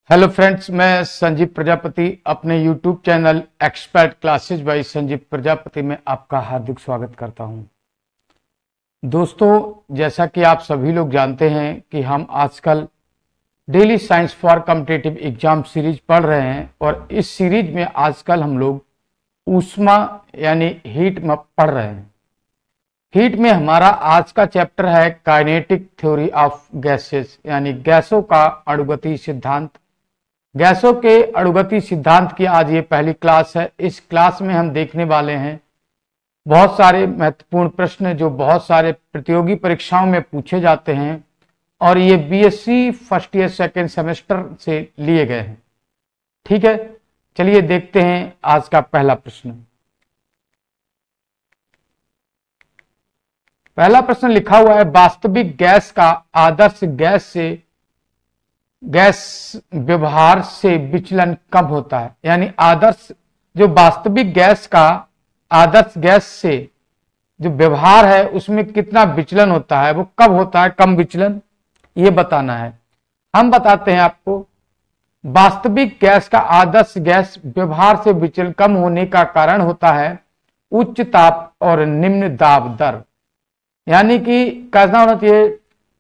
Hello friends, मैं संजीव प्रजापति अपने YouTube channel expert classes by Sanjeev Prajapati में आपका हार्दिक स्वागत करता हूं। दोस्तों, जैसा कि आप सभी लोग जानते हैं कि हम आजकल daily science for competitive exam series पढ़ रहे हैं और इस सीरीज में आजकल हम लोग ऊष्मा यानी हीट में पढ़ रहे हैं। हीट में हमारा आज का चैप्टर है काइनेटिक थ्योरी ऑफ गैसेस यानी गैसों का अणुगति सिद्धांत। गैसों के अणुगति सिद्धांत की आज ये पहली क्लास है। इस क्लास में हम देखने वाले हैं बहुत सारे महत्वपूर्ण प्रश्न जो बहुत सारे प्रतियोगी परीक्षाओं में पूछे जाते हैं और ये BSc first year second semester से लिए गए हैं। ठीक है, चलिए देखते हैं आज का पहला प्रश्न। पहला प्रश्न लिखा हुआ है, वास्तविक गैस का आदर्श गैस व्यवहार से विचलन कब होता है। यानी आदर्श जो वास्तविक गैस का आदर्श गैस से जो व्यवहार है उसमें कितना विचलन होता है, वो कब होता है कम विचलन, ये बताना है। हम बताते हैं आपको। वास्तविक गैस का आदर्श गैस व्यवहार से विचलन कम होने का कारण होता है उच्च ताप और निम्न दाब दर। यानी कि कैसा होना चाहिए,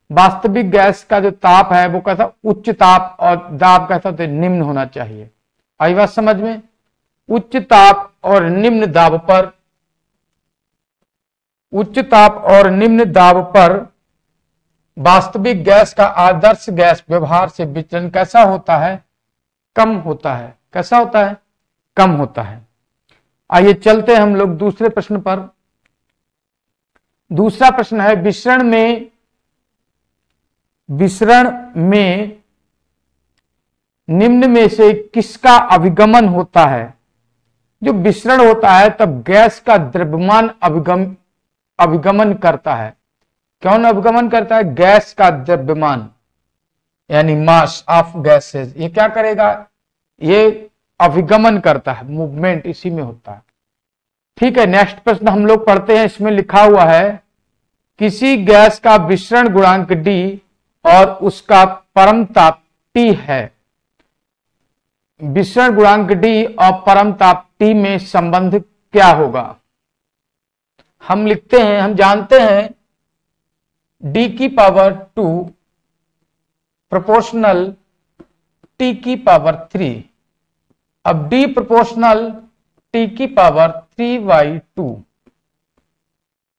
वास्तविक गैस का जो ताप है वो कैसा उच्च ताप और दाब कैसा होता है निम्न होना चाहिए। आई बात समझ में। उच्च ताप और निम्न दाब पर वास्तविक गैस का आदर्श गैस व्यवहार से विचलन कैसा होता है, कम होता है। कैसा होता है, कम होता है। आइए चलते हैं हम लोग दूसरे प्रश्न पर। दूसरा प्रश्न है, विसरण में निम्न में से किसका अभिगमन होता है। जो विसरण होता है तब गैस का द्रव्यमान अभिगमन करता है। कौन अभिगमन करता है, गैस का द्रव्यमान यानी मास ऑफ गैसेस। ये क्या करेगा, ये अभिगमन करता है, मूवमेंट इसी में होता है। ठीक है, नेक्स्ट प्रश्न हम लोग पढ़ते हैं। इसमें लिखा हुआ है, किसी गैस का विसरण गुणांक D और उसका परम ताप T है। विसरण गुणांक D और परम ताप T में संबंध क्या होगा। हम लिखते हैं, हम जानते हैं D की पावर 2 प्रोपोर्शनल T की पावर 3। अब D प्रोपोर्शनल T की पावर 3/2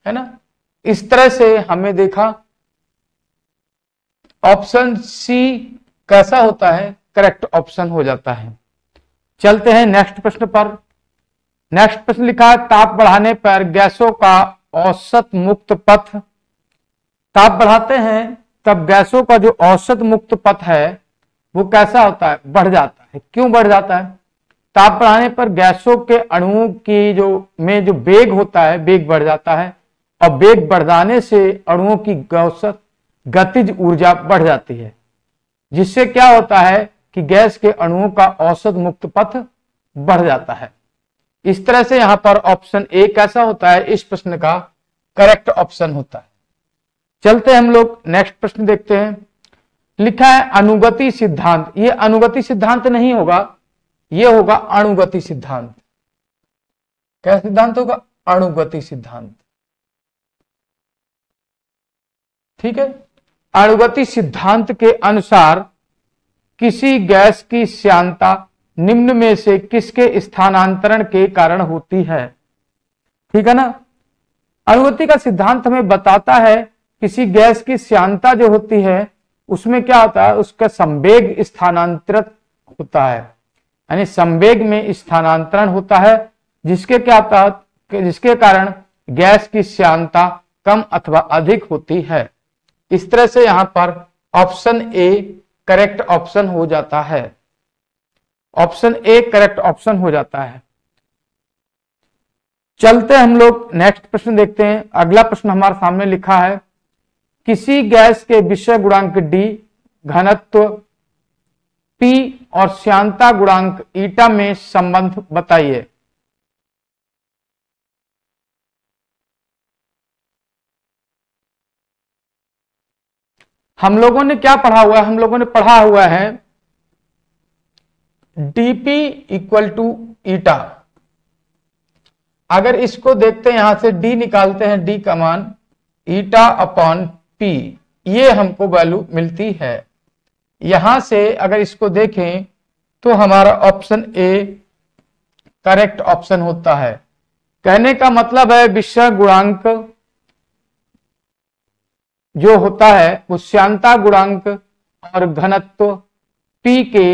है ना। इस तरह से हमें देखा ऑप्शन सी कैसा होता है, करेक्ट ऑप्शन हो जाता है। चलते हैं नेक्स्ट प्रश्न पर। नेक्स्ट प्रश्न लिखा है, ताप बढ़ाने पर गैसों का औसत मुक्त पथ। ताप बढ़ाते हैं तब गैसों का जो औसत मुक्त पथ है वो कैसा होता है, बढ़ जाता है। क्यों बढ़ जाता है, ताप बढ़ाने पर गैसों के अणुओं की जो वेग होता है, वेग बढ़ जाता है और वेग बढ़ जाने से अणुओं की औसत गतिज ऊर्जा बढ़ जाती है, जिससे क्या होता है कि गैस के अणुओं का औसत मुक्त पथ बढ़ जाता है। इस तरह से यहां पर ऑप्शन ए कैसा होता है, इस प्रश्न का करेक्ट ऑप्शन होता है। चलते हम लोग नेक्स्ट प्रश्न देखते हैं। लिखा है अनुगति सिद्धांत। ये अनुगति सिद्धांत नहीं होगा, ये होगा अणुगति सिद्धांत। क्या सिद्धांत होगा, अणुगति सिद्धांत। ठीक है, अणुगति सिद्धांत के अनुसार किसी गैस की श्यानता निम्न में से किसके स्थानांतरण के कारण होती है। ठीक है ना। अणुगति का सिद्धांत हमें बताता है किसी गैस की श्यानता जो होती है उसमें क्या होता है, उसका संवेग स्थानांतरित होता है, यानी संवेग में स्थानांतरण होता है, जिसके कारण गैस की श्यानता कम अथवा अधिक होती है। इस तरह से यहां पर ऑप्शन ए करेक्ट ऑप्शन हो जाता है। ऑप्शन ए करेक्ट ऑप्शन हो जाता है। चलते हम लोग नेक्स्ट प्रश्न देखते हैं। अगला प्रश्न हमारे सामने लिखा है, किसी गैस के विषय गुणांक D, घनत्व P और श्यानता गुणांक ईटा में संबंध बताइए। हम लोगों ने क्या पढ़ा हुआ है, हम लोगों ने पढ़ा हुआ है डीपी इक्वल टू ईटा। अगर इसको देखते हैं, यहां से डी निकालते हैं, डी का मान ईटा अपॉन पी, ये हमको वैल्यू मिलती है। यहां से अगर इसको देखें तो हमारा ऑप्शन ए करेक्ट ऑप्शन होता है। कहने का मतलब है विषम गुणांक जो होता है वो श्यानता गुणांक और घनत्व P के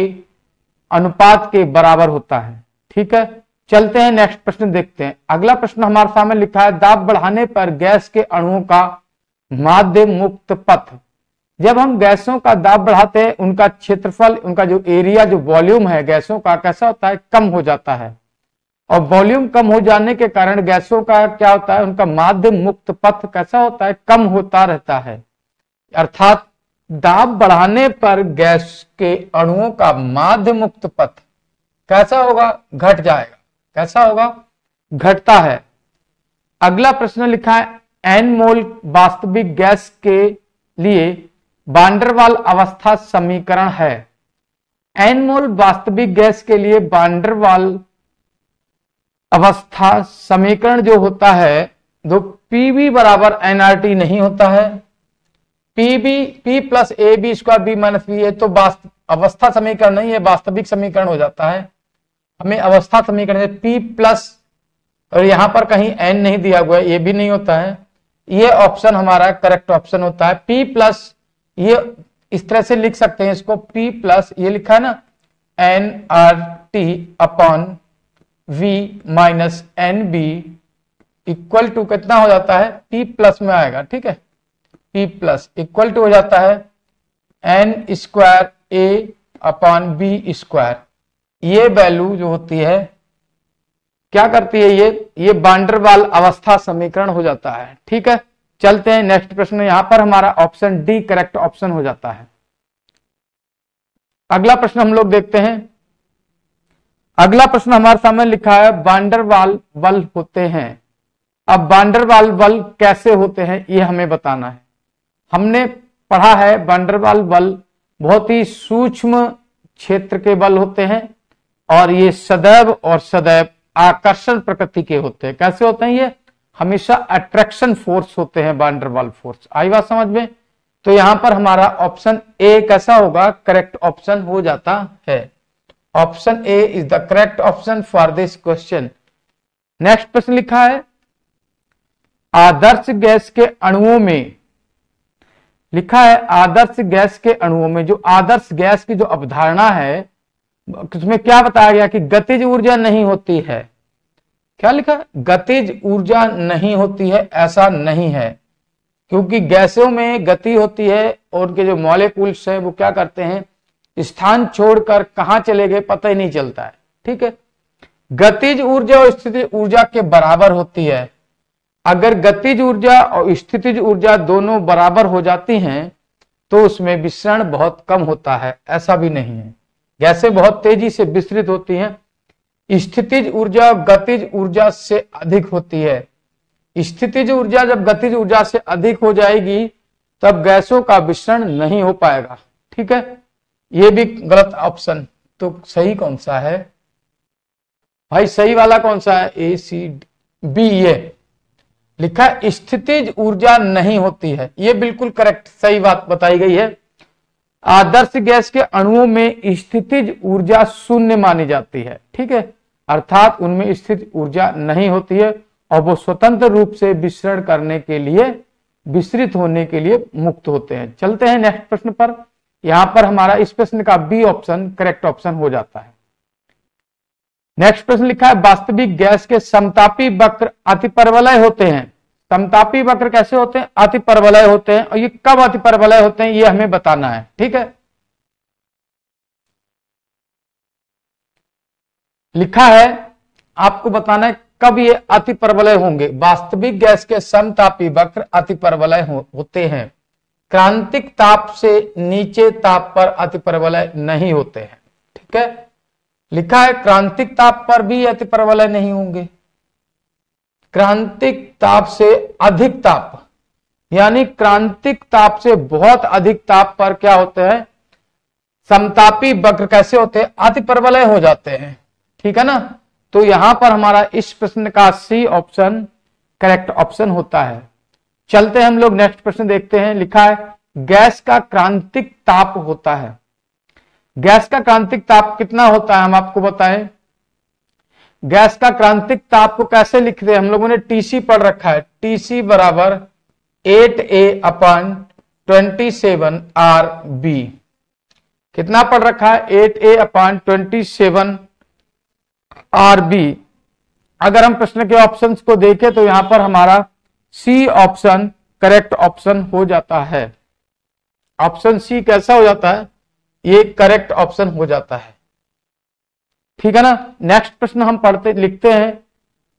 अनुपात के बराबर होता है। ठीक है, चलते हैं नेक्स्ट प्रश्न देखते हैं। अगला प्रश्न हमारे सामने लिखा है दाब बढ़ाने पर गैस के अणुओं का माध्य मुक्त पथ। जब हम गैसों का दाब बढ़ाते हैं, उनका क्षेत्रफल, उनका जो एरिया, जो वॉल्यूम है गैसों का, कैसा होता है, कम हो जाता है। और वॉल्यूम कम हो जाने के कारण गैसों का क्या होता है, उनका माध्य मुक्त पथ कैसा होता है, कम होता रहता है। अर्थात दाब बढ़ाने पर गैस के अणुओं का माध्य मुक्त पथ कैसा होगा, घट जाएगा। कैसा होगा, घटता है। अगला प्रश्न लिखा है एन मोल वास्तविक गैस के लिए वान डेर वाल अवस्था समीकरण है। एन मोल वास्तविक गैस के लिए वान डेर वाल अवस्था समीकरण जो होता है, जो पीबी बराबर एनआरटी नहीं होता है। PB P plus A B square B minus B है, तो अवस्था समीकरण नहीं है, वास्तविक समीकरण हो जाता है। हमें अवस्था समीकरण पी प्लस, और यहां पर कहीं एन नहीं दिया हुआ है, ये भी नहीं होता है। ये ऑप्शन हमारा करेक्ट ऑप्शन होता है। पी प्लस, ये इस तरह से लिख सकते हैं इसको, पी प्लस ये लिखा है ना, N R T upon V minus N B equal to कितना हो जाता है, पी प्लस में आएगा। ठीक है, पी प्लस इक्वल टू हो जाता है एन स्क्वायर ए अपॉन बी स्क्वायर। ये वैल्यू जो होती है क्या करती है, ये वान डेर वाल अवस्था समीकरण हो जाता है। ठीक है, चलते हैं नेक्स्ट प्रश्न। यहां पर हमारा ऑप्शन डी करेक्ट ऑप्शन हो जाता है। अगला प्रश्न हम लोग देखते हैं। अगला प्रश्न हमारे सामने लिखा है वान डेर वाल बल होते हैं। अब वान डेर वाल बल कैसे होते हैं ये हमें बताना है। हमने पढ़ा है वान डेर वाल बल बहुत ही सूक्ष्म क्षेत्र के बल होते हैं और ये सदैव और सदैव आकर्षण प्रकृति के होते हैं। कैसे होते हैं, ये हमेशा अट्रैक्शन फोर्स होते हैं, वान डेर वाल फोर्स। आई बात समझ में? तो यहां पर हमारा ऑप्शन ए कैसा होगा, करेक्ट ऑप्शन हो जाता है। Option A is the correct option for this question. Next प्रश्न लिखा है आदर्श गैस के अणुओं में, लिखा है आदर्श गैस के अणुओं में, जो आदर्श गैस की जो अवधारणा है उसमें क्या बताया गया कि गतिज ऊर्जा नहीं होती है। क्या लिखा है, गतिज ऊर्जा नहीं होती है, ऐसा नहीं है, क्योंकि गैसों में गति होती है और उनके जो मॉलिक्यूल्स है वो क्या करते हैं, स्थान छोड़कर कहां चले गए पता ही नहीं चलता है। ठीक है, गतिज ऊर्जा और स्थितिज ऊर्जा के बराबर होती है। अगर गतिज ऊर्जा और स्थितिज ऊर्जा दोनों बराबर हो जाती हैं तो उसमें विसरण बहुत कम होता है, ऐसा भी नहीं है। गैसें बहुत तेजी से विसरित होती हैं। स्थितिज ऊर्जा गतिज ऊर्जा से अधिक होती है। स्थितिज ऊर्जा जब गतिज ऊर्जा से अधिक हो जाएगी तब गैसों का विसरण नहीं हो पाएगा। ठीक है, ये भी गलत ऑप्शन। तो सही कौन सा है भाई, सही वाला कौन सा है, ए सी बी। ये लिखा है स्थितिज ऊर्जा नहीं होती है, ये बिल्कुल करेक्ट सही बात बताई गई है। आदर्श गैस के अणुओं में स्थितिज ऊर्जा शून्य मानी जाती है। ठीक है, अर्थात उनमें स्थितिज ऊर्जा नहीं होती है और वो स्वतंत्र रूप से विसरण करने के लिए, विसरित होने के लिए मुक्त होते हैं। चलते हैं नेक्स्ट प्रश्न पर। यहां पर हमारा इस प्रश्न का बी ऑप्शन करेक्ट ऑप्शन हो जाता है। नेक्स्ट प्रश्न लिखा है वास्तविक गैस के समतापी वक्र अतिपरवलय होते हैं। समतापी वक्र कैसे होते हैं, अतिपरवलय होते हैं, और ये कब अतिपरवलय होते हैं ये हमें बताना है। ठीक है, लिखा है आपको बताना है कब ये अतिपरवलय होंगे। वास्तविक गैस के समतापी वक्र अतिपरवलय होते हैं। क्रांतिक ताप से नीचे ताप पर अतिपरवलय नहीं होते हैं। ठीक है, लिखा है क्रांतिक ताप पर भी अतिपरवलय नहीं होंगे। क्रांतिक ताप से अधिक ताप, यानी क्रांतिक ताप से बहुत अधिक ताप पर क्या होते हैं, समतापी वक्र कैसे होते हैं, अतिपरवलय हो जाते हैं, ठीक है ना। तो यहां पर हमारा इस प्रश्न का सी ऑप्शन करेक्ट ऑप्शन होता है। चलते हैं हम लोग नेक्स्ट प्रश्न देखते हैं। लिखा है गैस का क्रांतिक ताप होता है। गैस का क्रांतिक ताप कितना होता है, हम आपको बताएं। गैस का क्रांतिक ताप को कैसे लिखते हैं, हम लोगों ने टीसी पढ़ रखा है। टीसी बराबर 8A/27 RB। कितना पढ़ रखा है, 8A/27 RB। अगर हम प्रश्न के ऑप्शंस को देखें तो यहां पर हमारा सी ऑप्शन करेक्ट ऑप्शन हो जाता है। ऑप्शन सी कैसा हो जाता है, ये करेक्ट ऑप्शन हो जाता है, ठीक है ना। नेक्स्ट प्रश्न हम पढ़ते लिखते हैं।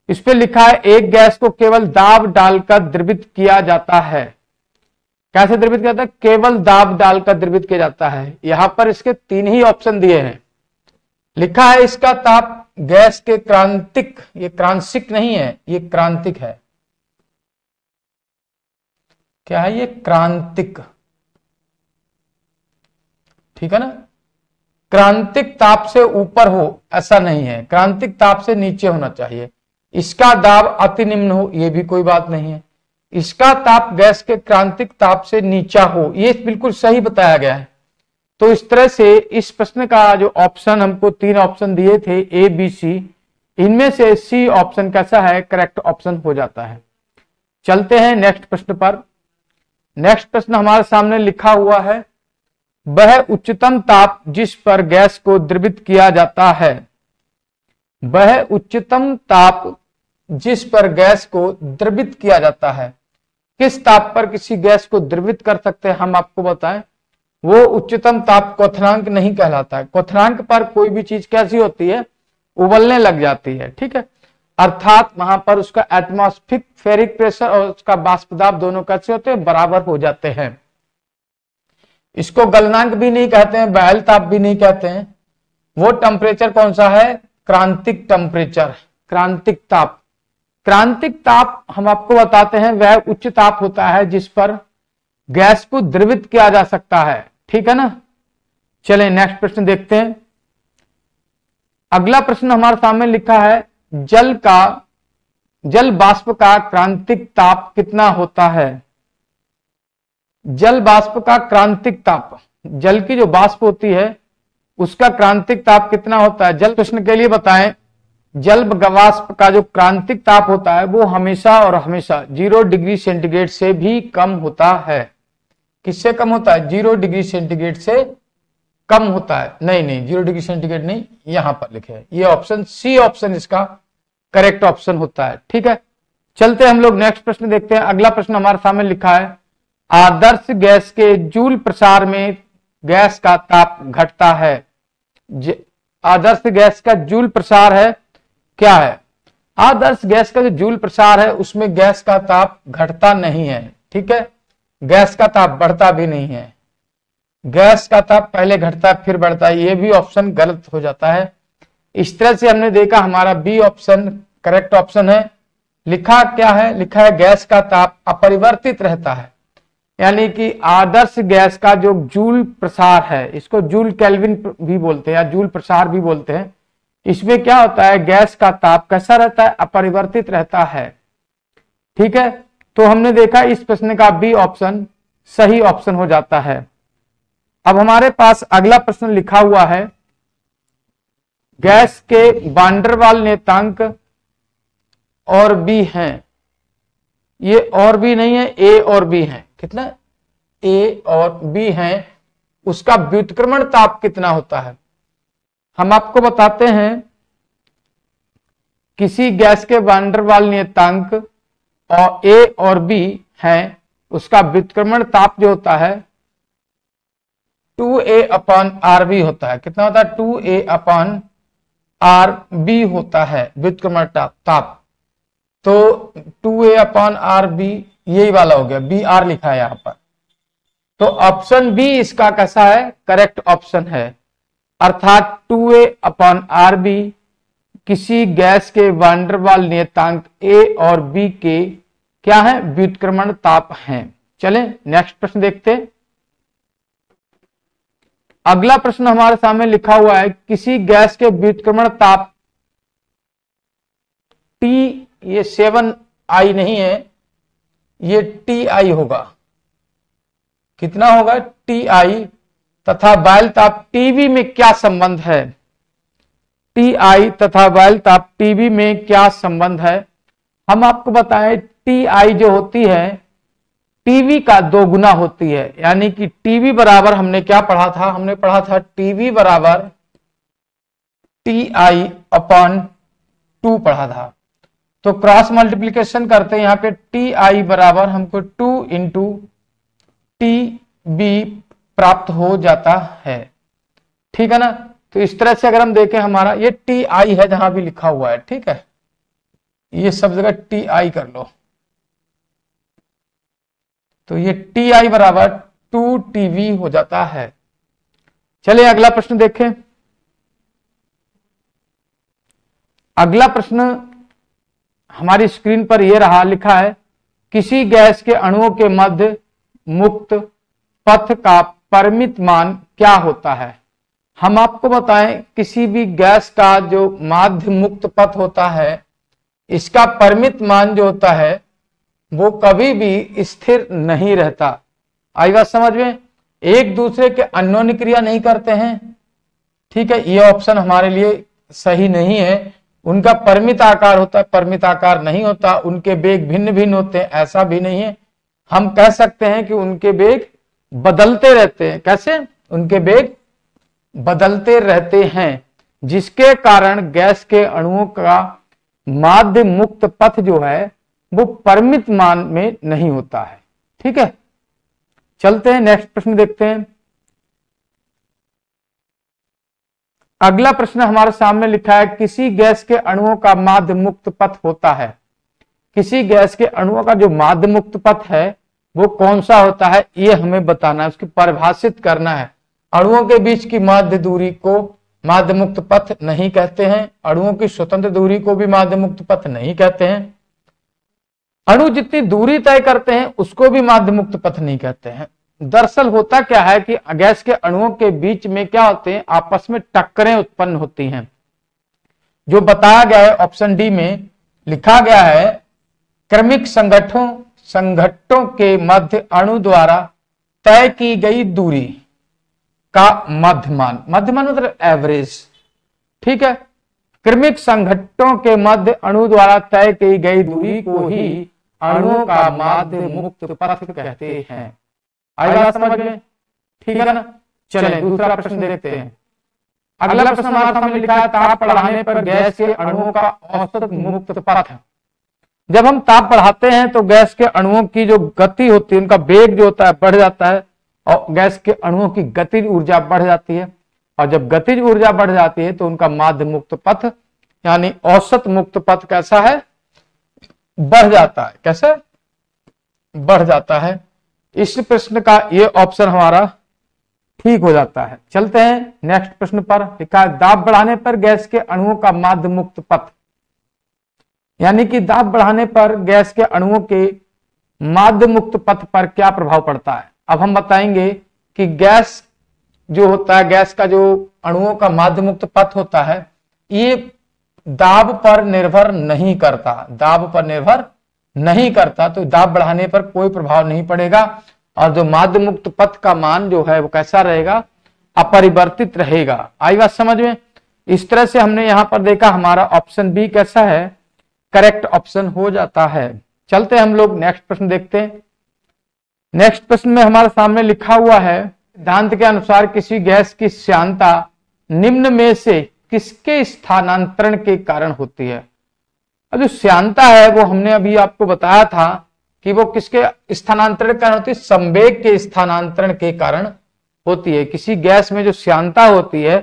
इस पे लिखा है एक गैस को केवल दाब डालकर द्रवित किया जाता है। कैसे द्रवित किया जाता है, केवल दाब डालकर द्रवित किया जाता है। यहां पर इसके 3 ही ऑप्शन दिए हैं। लिखा है इसका ताप गैस के क्रांतिक, ये क्रांतिक नहीं है, ये क्रांतिक है। क्या है ये, क्रांतिक, ठीक है ना। क्रांतिक ताप से ऊपर हो ऐसा नहीं है, क्रांतिक ताप से नीचे होना चाहिए। इसका दाब अति निम्न हो, यह भी कोई बात नहीं है। इसका ताप गैस के क्रांतिक ताप से नीचा हो, यह बिल्कुल सही बताया गया है। तो इस तरह से इस प्रश्न का जो ऑप्शन हमको 3 ऑप्शन दिए थे ए बी सी, इनमें से सी ऑप्शन कैसा है, करेक्ट ऑप्शन हो जाता है। चलते हैं नेक्स्ट प्रश्न पर। नेक्स्ट प्रश्न हमारे सामने लिखा हुआ है वह उच्चतम ताप जिस पर गैस को द्रवित किया जाता है। वह उच्चतम ताप जिस पर गैस को द्रवित किया जाता है। किस ताप पर किसी गैस को द्रवित कर सकते हैं, हम आपको बताएं। वो उच्चतम ताप क्वथनांक नहीं कहलाता है। क्वथनांक पर कोई भी चीज कैसी होती है, उबलने लग जाती है, ठीक है। अर्थात वहां पर उसका एटमॉस्फेरिक फेरिक प्रेशर और उसका बाष्प दाब दोनों कैसे होते हैं, बराबर हो जाते हैं। इसको गलनांक भी नहीं कहते हैं, बैल ताप भी नहीं कहते हैं। वो टेम्परेचर कौन सा है, क्रांतिक टेम्परेचर, क्रांतिक ताप। क्रांतिक ताप हम आपको बताते हैं वह उच्च ताप होता है जिस पर गैस को द्रवित किया जा सकता है, ठीक है ना। चलें नेक्स्ट प्रश्न देखते हैं। अगला प्रश्न हमारे सामने लिखा है जल बाष्प का क्रांतिक ताप कितना होता है। जल बाष्प का क्रांतिक ताप, जल की जो बाष्प होती है उसका क्रांतिक ताप कितना होता है। जल प्रश्न के लिए बताएं। जल वाष्प का जो क्रांतिक ताप होता है वो हमेशा और हमेशा 0 डिग्री सेंटीग्रेड से भी कम होता है। किससे कम होता है, 0 डिग्री सेंटीग्रेड से कम होता है। नहीं 0 डिग्री सेंटीग्रेड नहीं, यहां पर लिखे है। ये ऑप्शन सी ऑप्शन इसका करेक्ट ऑप्शन होता है, ठीक है। चलते हम लोग नेक्स्ट प्रश्न देखते हैं। अगला प्रश्न हमारे सामने लिखा है आदर्श गैस के जूल प्रसार में गैस का ताप घटता है। आदर्श गैस का जूल प्रसार है क्या है, आदर्श गैस का जो जूल प्रसार है उसमें गैस का ताप घटता नहीं है, ठीक है। गैस का ताप बढ़ता भी नहीं है। गैस का ताप पहले घटता है फिर बढ़ता है, ये भी ऑप्शन गलत हो जाता है। इस तरह से हमने देखा हमारा बी ऑप्शन करेक्ट ऑप्शन है। लिखा क्या है, लिखा है गैस का ताप अपरिवर्तित रहता है। यानी कि आदर्श गैस का जो जूल प्रसार है, इसको जूल केल्विन भी बोलते हैं या जूल प्रसार भी बोलते हैं। इसमें क्या होता है, गैस का ताप कैसा रहता है, अपरिवर्तित रहता है, ठीक है। तो हमने देखा इस प्रश्न का बी ऑप्शन सही ऑप्शन हो जाता है। अब हमारे पास अगला प्रश्न लिखा हुआ है गैस के वान-डेर वाल नियतांक और बी हैं। ये और भी नहीं है, ए और बी है। कितना, ए और बी है। उसका व्युत्क्रमण ताप कितना होता है, हम आपको बताते हैं। किसी गैस के वान-डेर वाल नियतांक और ए और बी है, उसका व्युत्क्रमण ताप जो होता है 2A/RB होता है। कितना होता है, 2A/RB होता है व्युत्क्रमण ताप। तो 2A/RB यही वाला हो गया, BR लिखा है यहां पर। तो ऑप्शन बी इसका कैसा है, करेक्ट ऑप्शन है। अर्थात 2A/RB किसी गैस के वान-डेर वाल नियतांक ए और बी के क्या है, व्युत्क्रमण ताप हैं। चलें नेक्स्ट प्रश्न देखते हैं। अगला प्रश्न हमारे सामने लिखा हुआ है, किसी गैस के व्युत्क्रमण ताप T, ये 7I नहीं है, ये TI होगा। कितना होगा? TI, तथा वायु ताप TB में क्या संबंध है? TI तथा वायु ताप TB में क्या संबंध है? हम आपको बताएं, TI जो होती है TB का 2 गुना होती है, यानी कि TB बराबर हमने क्या पढ़ा था? हमने पढ़ा था TB बराबर TI अपॉन 2 पढ़ा था। तो क्रॉस मल्टीप्लीकेशन करते हैं, यहाँ पे TI बराबर हमको 2 इंटू TB प्राप्त हो जाता है। ठीक है ना? तो इस तरह से अगर हम देखें, हमारा ये TI है जहां भी लिखा हुआ है, ठीक है, ये सब जगह TI कर लो। तो ये TI बराबर 2TB हो जाता है। चलिए अगला प्रश्न देखें। अगला प्रश्न हमारी स्क्रीन पर यह रहा, लिखा है, किसी गैस के अणुओं के मध्य मुक्त पथ का परिमित मान क्या होता है? हम आपको बताएं, किसी भी गैस का जो माध्य मुक्त पथ होता है, इसका परिमित मान जो होता है वो कभी भी स्थिर नहीं रहता। आई बात समझ में? एक दूसरे के अन्योन्य क्रिया नहीं करते हैं, ठीक है, ये ऑप्शन हमारे लिए सही नहीं है। उनका परिमित आकार होता है, परिमित आकार नहीं होता। उनके वेग भिन्न भिन्न होते हैं, ऐसा भी नहीं है। हम कह सकते हैं कि उनके वेग बदलते रहते हैं। कैसे? उनके वेग बदलते रहते हैं, जिसके कारण गैस के अणुओं का माध्य मुक्त पथ जो है वो परिमित मान में नहीं होता है। ठीक है, चलते हैं नेक्स्ट प्रश्न देखते हैं। अगला प्रश्न हमारे सामने लिखा है, किसी गैस के अणुओं का माध्य मुक्त पथ होता है। किसी गैस के अणुओं का जो माध्य मुक्त पथ है वो कौन सा होता है, ये हमें बताना है, उसकी परिभाषित करना है। अणुओं के बीच की माध्य दूरी को माध्य मुक्त पथ नहीं कहते हैं, अणुओं की स्वतंत्र दूरी को भी माध्य मुक्त पथ नहीं कहते हैं, अणु जितनी दूरी तय करते हैं उसको भी माध्य मुक्त पथ नहीं कहते हैं। दरअसल होता क्या है कि गैस के अणुओं के बीच में क्या होते हैं, आपस में टक्करें उत्पन्न होती हैं। जो बताया गया है ऑप्शन डी में लिखा गया है, क्रमिक संघट्टों के मध्य अणु द्वारा तय की गई दूरी का मध्यमान, मध्यमान मतलब एवरेज। ठीक है, क्रमिक संघट्टों के मध्य अणु द्वारा तय की गई दूरी को ही अणुओं का माध्य मुक्त पथ कहते हैं। आई बात समझ में? ठीक है ना? चलें दूसरा प्रश्न देखते हैं। अगला प्रश्न हमारे सामने लिखा है, ताप बढ़ाने पर गैस के अणुओं का औसत मुक्त पथ। जब हम ताप बढ़ाते हैं तो गैस के अणुओं की जो गति होती है, उनका वेग जो होता है बढ़ जाता है, और गैस के अणुओं की गतिज ऊर्जा बढ़ जाती है। और जब गतिज ऊर्जा बढ़ जाती है तो उनका माध्य मुक्त पथ यानी औसत मुक्त पथ कैसा है? बढ़ जाता है। कैसे बढ़ जाता है? इस प्रश्न का ये ऑप्शन हमारा ठीक हो जाता है। चलते हैं नेक्स्ट प्रश्न पर। लिखा है, दाब बढ़ाने पर गैस के अणुओं का माध्य मुक्त पथ, यानी कि दाब बढ़ाने पर गैस के अणुओं के माध्य मुक्त पथ पर क्या प्रभाव पड़ता है। अब हम बताएंगे कि गैस जो होता है, गैस का जो अणुओं का माध्य मुक्त पथ होता है, ये दाब पर निर्भर नहीं करता, दाब पर निर्भर नहीं करता, तो दाब बढ़ाने पर कोई प्रभाव नहीं पड़ेगा। और जो माध्य मुक्त पथ का मान जो है वो कैसा रहेगा? अपरिवर्तित रहेगा। आई बात समझ में? इस तरह से हमने यहां पर देखा, हमारा ऑप्शन बी कैसा है? करेक्ट ऑप्शन हो जाता है। चलते हम लोग नेक्स्ट प्रश्न देखते हैं। नेक्स्ट प्रश्न में हमारे सामने लिखा हुआ है, सिद्धांत के अनुसार किसी गैस की श्यानता निम्न में से किसके स्थानांतरण के कारण होती है। अब जो श्यानता है वो हमने अभी आपको बताया था कि वो किसके स्थानांतरण के कारण होती है? संवेग के स्थानांतरण के कारण होती है। किसी गैस में जो श्यानता होती है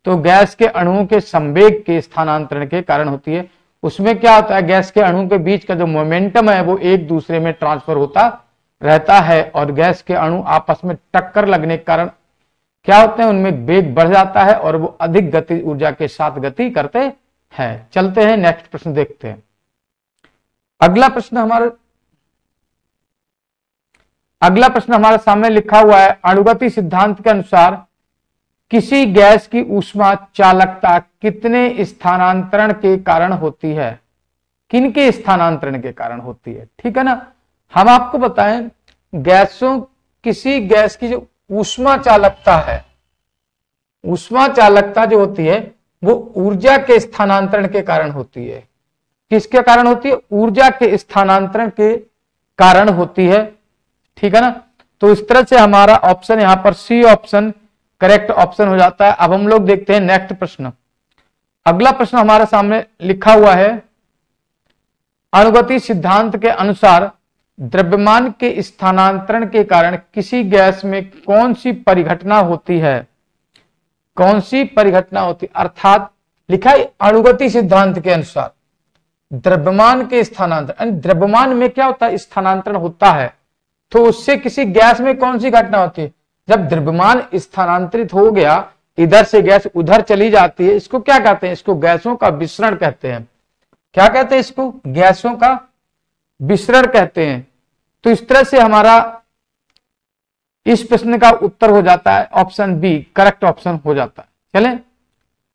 तो गैस के अणुओं के संवेग के स्थानांतरण के कारण होती है। उसमें क्या होता है, गैस के अणुओं के बीच का जो मोमेंटम है वो एक दूसरे में ट्रांसफर होता रहता है, और गैस के अणु आपस में टक्कर लगने के कारण क्या होते हैं, उनमें वेग बढ़ जाता है और वो अधिक गति ऊर्जा के साथ गति करते हैं। चलते हैं नेक्स्ट प्रश्न देखते हैं। अगला प्रश्न हमारे सामने लिखा हुआ है, अणुगति सिद्धांत के अनुसार किसी गैस की ऊष्मा चालकता कितने स्थानांतरण के कारण होती है? किनके स्थानांतरण के कारण होती है? ठीक है ना। हम आपको बताएं, गैसों किसी गैस की जो ऊष्मा चालकता है, ऊष्मा चालकता जो होती है वो ऊर्जा के स्थानांतरण के कारण होती है। किसके कारण होती है? ऊर्जा के स्थानांतरण के कारण होती है। ठीक है ना। तो इस तरह से हमारा ऑप्शन यहां पर सी ऑप्शन करेक्ट ऑप्शन हो जाता है। अब हम लोग देखते हैं नेक्स्ट प्रश्न। अगला प्रश्न हमारे सामने लिखा हुआ है, अणुगति सिद्धांत के अनुसार द्रव्यमान के स्थानांतरण के कारण किसी गैस में कौन सी परिघटना होती है? कौन सी परिघटना होती? अर्थात लिखा है अणुगति सिद्धांत के अनुसार द्रव्यमान के स्थानांतरण, द्रव्यमान में क्या होता है? स्थानांतरण होता है। तो उससे किसी गैस में कौन सी घटना होती है? जब द्रव्यमान स्थानांतरित हो गया, इधर से गैस उधर चली जाती है, इसको क्या कहते हैं? इसको गैसों का विसरण कहते हैं। क्या कहते हैं इसको? गैसों का विसरण कहते हैं। तो इस तरह से हमारा इस प्रश्न का उत्तर हो जाता है ऑप्शन बी करेक्ट ऑप्शन हो जाता है। चलें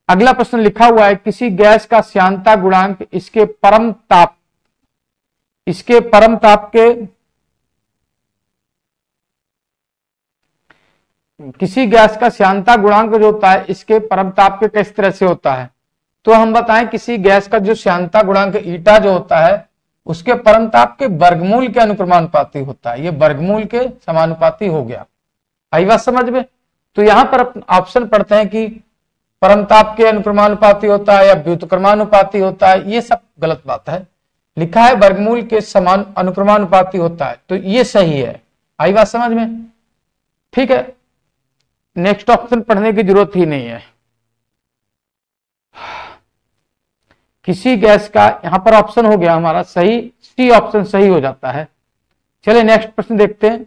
अगला प्रश्न लिखा हुआ है, किसी गैस का श्यानता गुणांक इसके परम ताप के किसी गैस का श्यानता गुणांक जो होता है इसके परम ताप के किस तरह से होता है? तो हम बताएं, किसी गैस का जो श्यानता गुणांक ईटा जो होता है उसके परम ताप के वर्गमूल के अनुक्रमानुपाती होता है। ये वर्गमूल के समानुपाती हो गया। आई बात समझ में? तो यहां पर ऑप्शन पढ़ते हैं कि परम ताप के अनुक्रमानुपाती होता है या व्युत्क्रमानुपाती होता है, ये सब गलत बात है। लिखा है वर्गमूल के समान अनुक्रमानुपाती होता है, तो ये सही है। आई बात समझ में? ठीक है, नेक्स्ट ऑप्शन पढ़ने की जरूरत ही नहीं है। किसी गैस का यहां पर ऑप्शन हो गया हमारा सही, सी ऑप्शन सही हो जाता है। चलिए नेक्स्ट प्रश्न देखते हैं।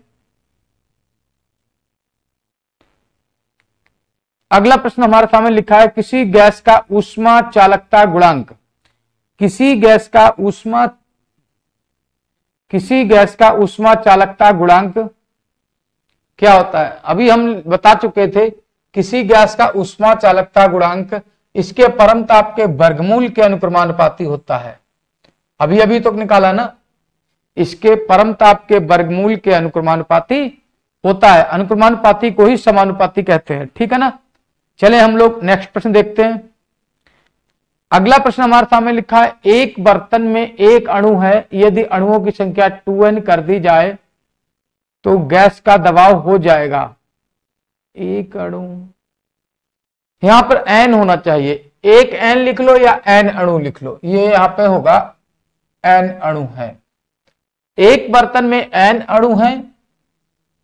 अगला प्रश्न हमारे सामने लिखा है, किसी गैस का ऊष्मा चालकता गुणांक किसी गैस का ऊष्मा चालकता गुणांक क्या होता है? अभी हम बता चुके थे, किसी गैस का ऊष्मा चालकता गुणांक इसके परम ताप के वर्गमूल के अनुक्रमानुपाती होता है। अभी अभी तो निकाला ना, इसके परम ताप के वर्गमूल के अनुक्रमानुपाती होता है। अनुक्रमानुपाती को ही समानुपाती कहते हैं। ठीक है ना। चले हम लोग नेक्स्ट प्रश्न देखते हैं। अगला प्रश्न हमारे सामने लिखा है, एक बर्तन में एक अणु है, यदि अणुओं की संख्या 2n कर दी जाए तो गैस का दबाव हो जाएगा। एक अणु, यहां पर n होना चाहिए, एक n लिख लो या n अणु लिख लो, ये यहां पे होगा n अणु है। एक बर्तन में n अणु है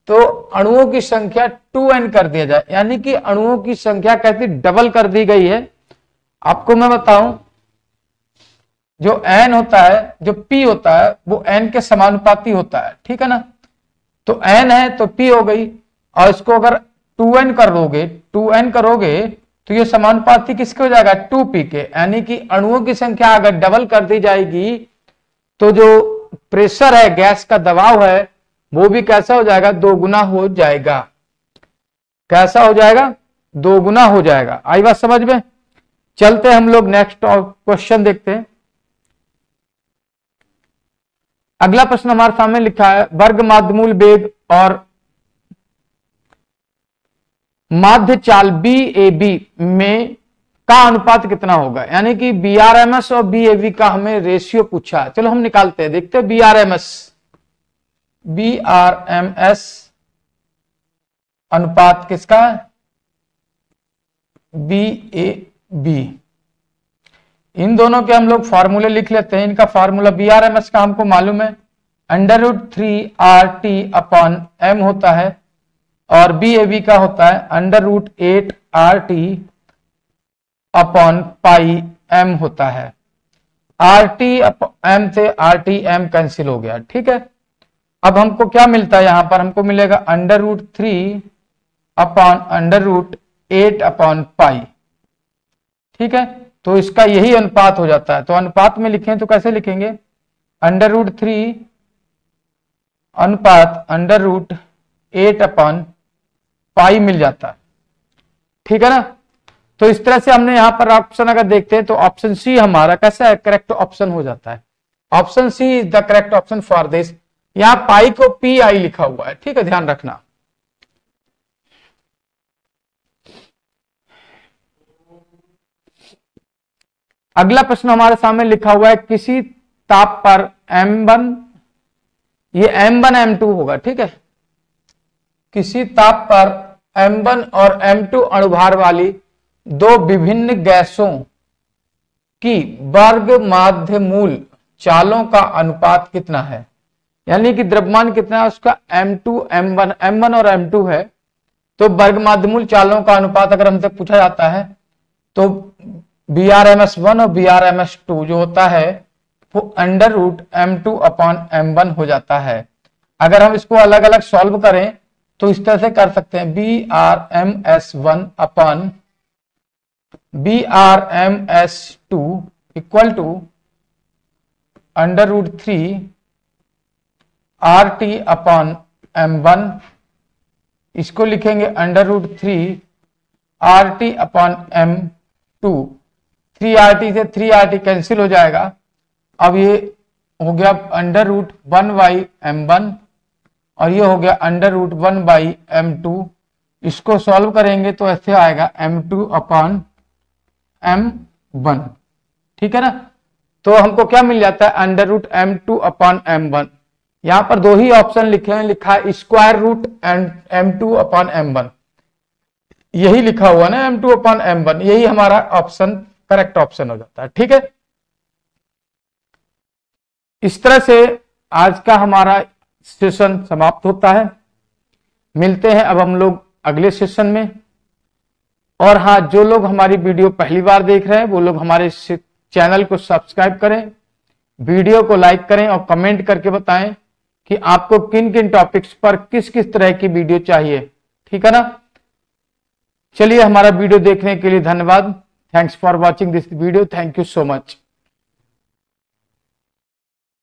तो अणुओं की संख्या 2n कर दिया जाए, यानी कि अणुओं की संख्या कहती डबल कर दी गई है। आपको मैं बताऊं, जो n होता है, जो p होता है वो n के समानुपाती होता है। ठीक है ना। तो n है तो p हो गई, और इसको अगर 2n करोगे तो ये समानुपाती किसके हो जाएगा? 2p के। यानी कि अणुओं की संख्या अगर डबल कर दी जाएगी तो जो प्रेशर है, गैस का दबाव है, वो भी कैसा हो जाएगा? 2 गुना हो जाएगा। कैसा हो जाएगा? 2 गुना हो जाएगा। आई बात समझ में? चलते हम लोग नेक्स्ट क्वेश्चन देखते हैं। अगला प्रश्न हमारे सामने लिखा है, वर्ग माध्यमूल वेग और माध्य चाल BAB में का अनुपात कितना होगा? यानी कि BRMS और BAB का हमें रेशियो पूछा है। चलो हम निकालते हैं, देखते हैं। BRMS अनुपात किसका है? BAB। इन दोनों के हम लोग फॉर्मूले लिख लेते हैं। इनका फॉर्मूला BRMS का हमको मालूम है, √3RT/m होता है, और BAB का होता है √8RT/πm होता है। RT/m से RT/m कैंसिल हो गया। ठीक है। अब हमको क्या मिलता है? यहां पर हमको मिलेगा √3/√8/π। ठीक है। तो इसका यही अनुपात हो जाता है। तो अनुपात में लिखें तो कैसे लिखेंगे? √3 अनुपात √8/π मिल जाता है। ठीक है ना। तो इस तरह से हमने यहां पर ऑप्शन अगर देखते हैं तो ऑप्शन सी हमारा कैसा है, करेक्ट ऑप्शन हो जाता है। Option C is the correct option for this. यहां पाई को पी आई लिखा हुआ है, ठीक है, ध्यान रखना। अगला प्रश्न हमारे सामने लिखा हुआ है, किसी ताप पर M1, ये M1 M2 होगा, ठीक है। किसी ताप पर M1 और M2 अणुभार वाली दो विभिन्न गैसों की वर्ग माध्य मूल चालों का अनुपात कितना है, यानी कि द्रव्यमान कितना है उसका M2 M1 और M2 है, तो वर्ग माध्य मूल चालों का अनुपात अगर हमसे पूछा जाता है तो Brms1 और Brms2 जो होता है वो under root M2 upon M1 हो जाता है। अगर हम इसको अलग अलग सॉल्व करें तो इस तरह से कर सकते हैं, Brms1 upon Brms2 equal to under root 3 RT upon M1, इसको लिखेंगे under root 3 RT upon M2। 3RT से 3RT कैंसिल हो जाएगा। अब ये हो गया अंडर रूट 1 बाई M1 और ये हो गया अंडर रूट 1 बाई M2। इसको सॉल्व करेंगे तो ऐसे आएगा M2 अपॉन M1, ठीक है ना। तो हमको क्या मिल जाता है, under root M2 upon M1। यहां पर दो ही ऑप्शन लिखे हैं, लिखा है square root and M2 upon M1, यही लिखा हुआ ना M2 अपॉन M1, यही हमारा ऑप्शन करेक्ट ऑप्शन हो जाता है, ठीक है। इस तरह से आज का हमारा सेशन समाप्त होता है। मिलते हैं अब हम लोग अगले सेशन में। और हाँ, जो लोग हमारी वीडियो पहली बार देख रहे हैं वो लोग हमारे चैनल को सब्सक्राइब करें, वीडियो को लाइक करें और कमेंट करके बताएं कि आपको किन किन टॉपिक्स पर किस किस तरह की वीडियो चाहिए, ठीक है ना। चलिए, हमारा वीडियो देखने के लिए धन्यवाद। Thanks for watching this video. Thank you so much.